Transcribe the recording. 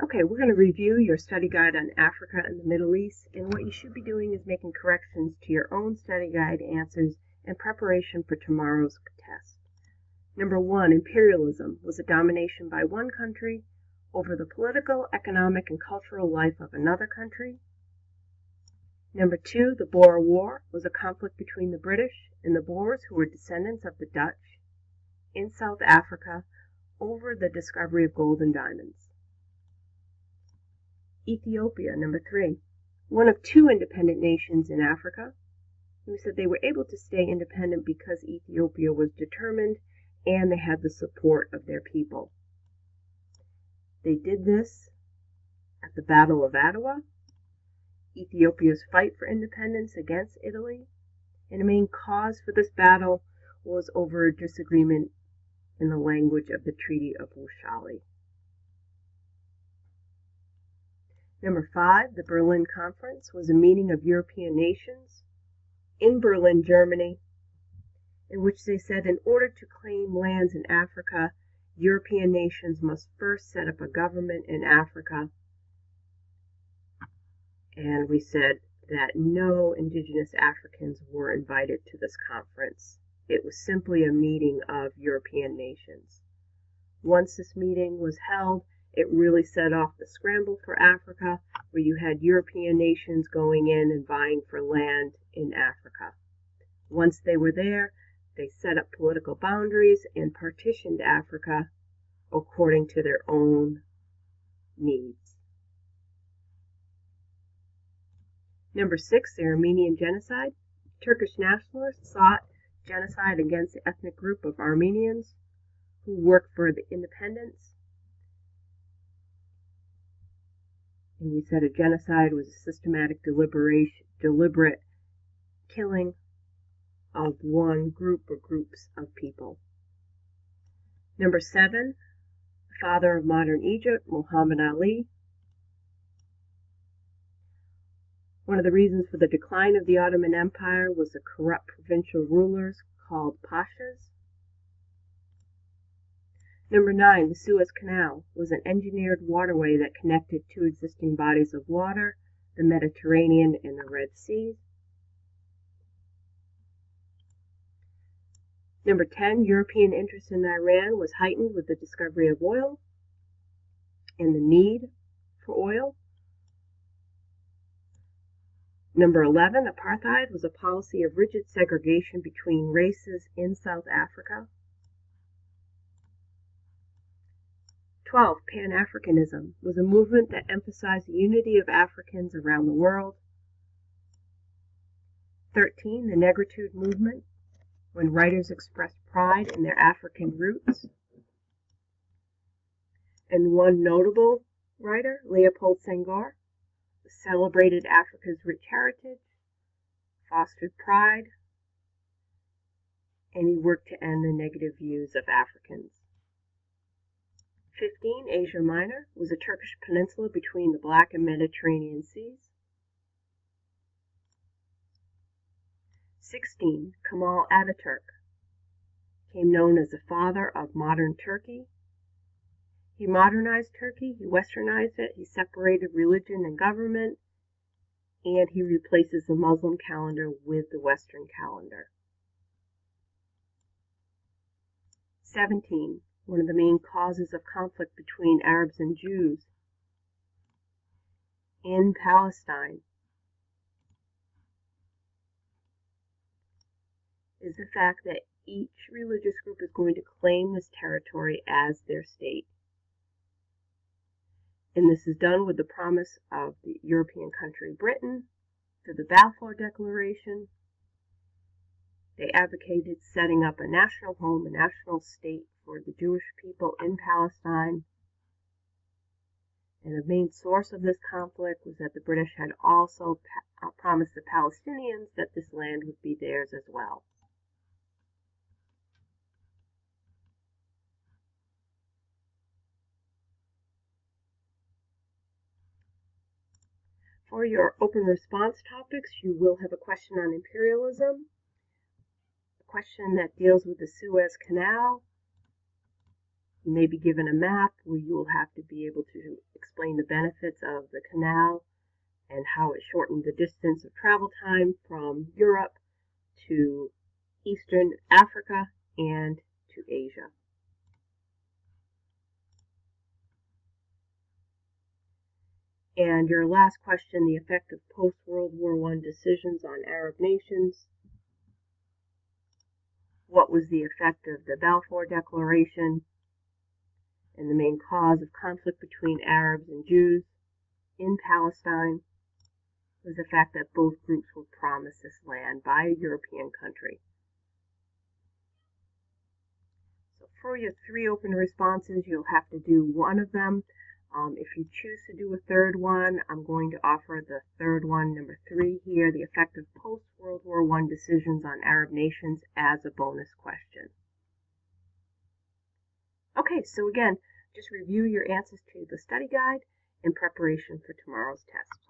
Okay, we're going to review your study guide on Africa and the Middle East, and what you should be doing is making corrections to your own study guide answers in preparation for tomorrow's test. Number 1, imperialism was a domination by one country over the political, economic, and cultural life of another country. Number 2, the Boer War was a conflict between the British and the Boers, who were descendants of the Dutch, in South Africa over the discovery of gold and diamonds. Ethiopia, number 3, one of two independent nations in Africa. We said they were able to stay independent because Ethiopia was determined and they had the support of their people. They did this at the Battle of Adwa, Ethiopia's fight for independence against Italy, and the main cause for this battle was over a disagreement in the language of the Treaty of Wuchale. Number 5, the Berlin Conference was a meeting of European nations in Berlin, Germany, in which they said in order to claim lands in Africa, European nations must first set up a government in Africa. And we said that no indigenous Africans were invited to this conference. It was simply a meeting of European nations. Once this meeting was held, it really set off the scramble for Africa, where you had European nations going in and vying for land in Africa. Once they were there, they set up political boundaries and partitioned Africa according to their own needs. Number 6, the Armenian genocide. Turkish nationalists sought genocide against the ethnic group of Armenians who worked for the independence. And we said a genocide was a systematic, deliberate killing of one group or groups of people. Number 7, the father of modern Egypt, Muhammad Ali. One of the reasons for the decline of the Ottoman Empire was the corrupt provincial rulers called pashas. Number 9, the Suez Canal was an engineered waterway that connected two existing bodies of water, the Mediterranean and the Red Sea. Number 10, European interest in Iran was heightened with the discovery of oil and the need for oil. Number 11, apartheid was a policy of rigid segregation between races in South Africa. 12, Pan-Africanism was a movement that emphasized the unity of Africans around the world. 13, the Negritude movement, when writers expressed pride in their African roots. And one notable writer, Leopold Senghor, celebrated Africa's rich heritage, fostered pride, and he worked to end the negative views of Africans. 15, Asia Minor was a Turkish peninsula between the Black and Mediterranean Seas. 16, Kemal Ataturk became known as the father of modern Turkey. He modernized Turkey, he westernized it, he separated religion and government, and he replaces the Muslim calendar with the Western calendar. 17, one of the main causes of conflict between Arabs and Jews in Palestine is the fact that each religious group is going to claim this territory as their state. And this is done with the promise of the European country Britain through the Balfour Declaration. They advocated setting up a national home, a national state for the Jewish people in Palestine. And the main source of this conflict was that the British had also promised the Palestinians that this land would be theirs as well. For your open response topics, you will have a question on imperialism, a question that deals with the Suez Canal, You may be given a map where you will have to be able to explain the benefits of the canal and how it shortened the distance of travel time from Europe to Eastern Africa and to Asia. And your last question, the effect of post-World War I decisions on Arab nations. What was the effect of the Balfour Declaration and the main cause of conflict between Arabs and Jews in Palestine was the fact that both groups were promised this land by a European country. So for your 3 open responses, you'll have to do one of them. If you choose to do a third one, I'm going to offer the third one, number 3 here, the effect of post-World War I decisions on Arab nations, as a bonus question. Okay, so again, just review your answers to the study guide in preparation for tomorrow's test.